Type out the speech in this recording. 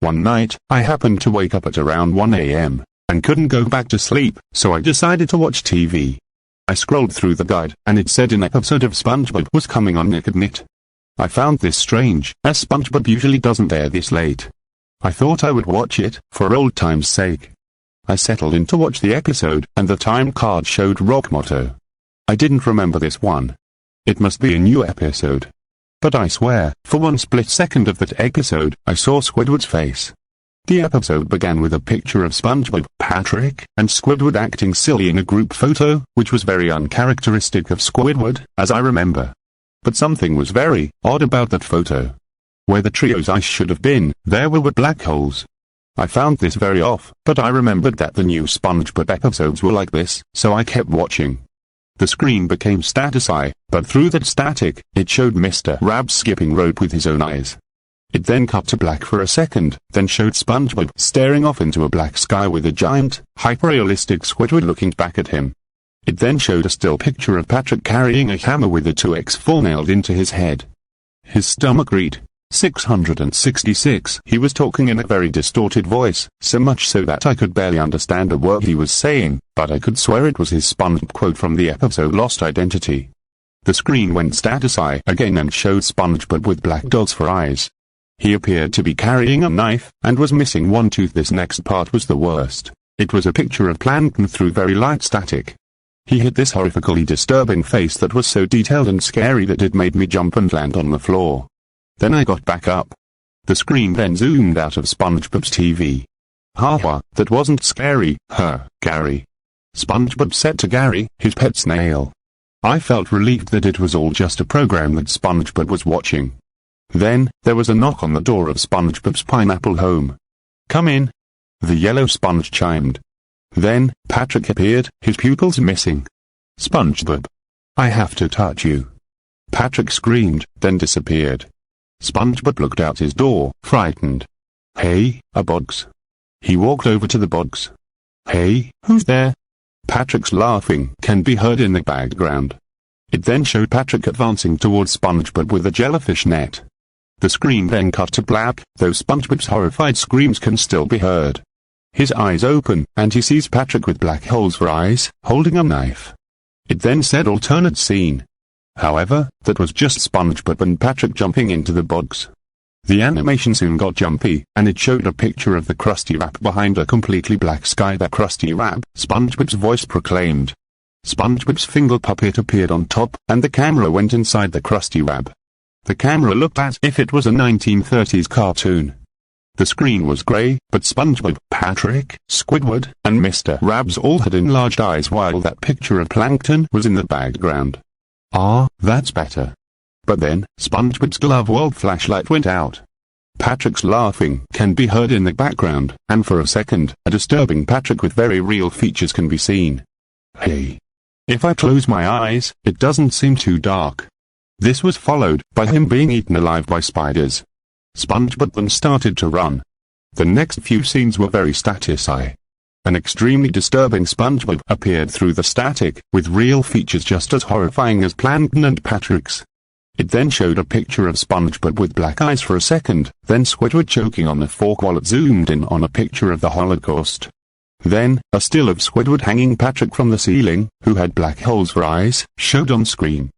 One night, I happened to wake up at around 1 a.m. and couldn't go back to sleep, so I decided to watch TV. I scrolled through the guide, and it said an episode of SpongeBob was coming on Nick at Night. I found this strange, as SpongeBob usually doesn't air this late. I thought I would watch it, for old time's sake. I settled in to watch the episode, and the time card showed Rock Motto. I didn't remember this one. It must be a new episode. But I swear, for one split second of that episode, I saw Squidward's face. The episode began with a picture of SpongeBob, Patrick, and Squidward acting silly in a group photo, which was very uncharacteristic of Squidward, as I remember. But something was very odd about that photo. Where the trio's eyes should have been, there were black holes. I found this very off, but I remembered that the new SpongeBob episodes were like this, so I kept watching. The screen became static, but through that static, it showed Mr. Krabs skipping rope with his own eyes. It then cut to black for a second, then showed SpongeBob staring off into a black sky with a giant, hyper-realistic Squidward looking back at him. It then showed a still picture of Patrick carrying a hammer with a 2x4 nailed into his head. His stomach read 666. He was talking in a very distorted voice, so much so that I could barely understand a word he was saying, but I could swear it was his SpongeBob quote from the episode Lost Identity. The screen went static again and showed SpongeBob with black dots for eyes. He appeared to be carrying a knife, and was missing one tooth. This next part was the worst. It was a picture of Plankton through very light static. He had this horrifically disturbing face that was so detailed and scary that it made me jump and land on the floor. Then I got back up. The screen then zoomed out of SpongeBob's TV. Haha, that wasn't scary, Gary. SpongeBob said to Gary, his pet snail. I felt relieved that it was all just a program that SpongeBob was watching. Then, there was a knock on the door of SpongeBob's pineapple home. Come in. The yellow sponge chimed. Then, Patrick appeared, his pupils missing. SpongeBob. I have to touch you. Patrick screamed, then disappeared. SpongeBob looked out his door, frightened. Hey, a box. He walked over to the box. Hey, who's there? Patrick's laughing can be heard in the background. It then showed Patrick advancing towards SpongeBob with a jellyfish net. The screen then cut to black, though SpongeBob's horrified screams can still be heard. His eyes open, and he sees Patrick with black holes for eyes, holding a knife. It then said alternate scene. However, that was just SpongeBob and Patrick jumping into the box. The animation soon got jumpy, and it showed a picture of the Krusty Krab behind a completely black sky. That Krusty Krab, SpongeBob's voice proclaimed. SpongeBob's finger puppet appeared on top, and the camera went inside the Krusty Krab. The camera looked as if it was a 1930s cartoon. The screen was grey, but SpongeBob, Patrick, Squidward, and Mr. Krabs all had enlarged eyes while that picture of Plankton was in the background. Ah, that's better. But then, SpongeBob's glove world flashlight went out. Patrick's laughing can be heard in the background, and for a second, a disturbing Patrick with very real features can be seen. Hey. If I close my eyes, it doesn't seem too dark. This was followed by him being eaten alive by spiders. SpongeBob then started to run. The next few scenes were very static. An extremely disturbing SpongeBob appeared through the static, with real features just as horrifying as Plankton and Patrick's. It then showed a picture of SpongeBob with black eyes for a second, then Squidward choking on a fork while it zoomed in on a picture of the Holocaust. Then, a still of Squidward hanging Patrick from the ceiling, who had black holes for eyes, showed on screen.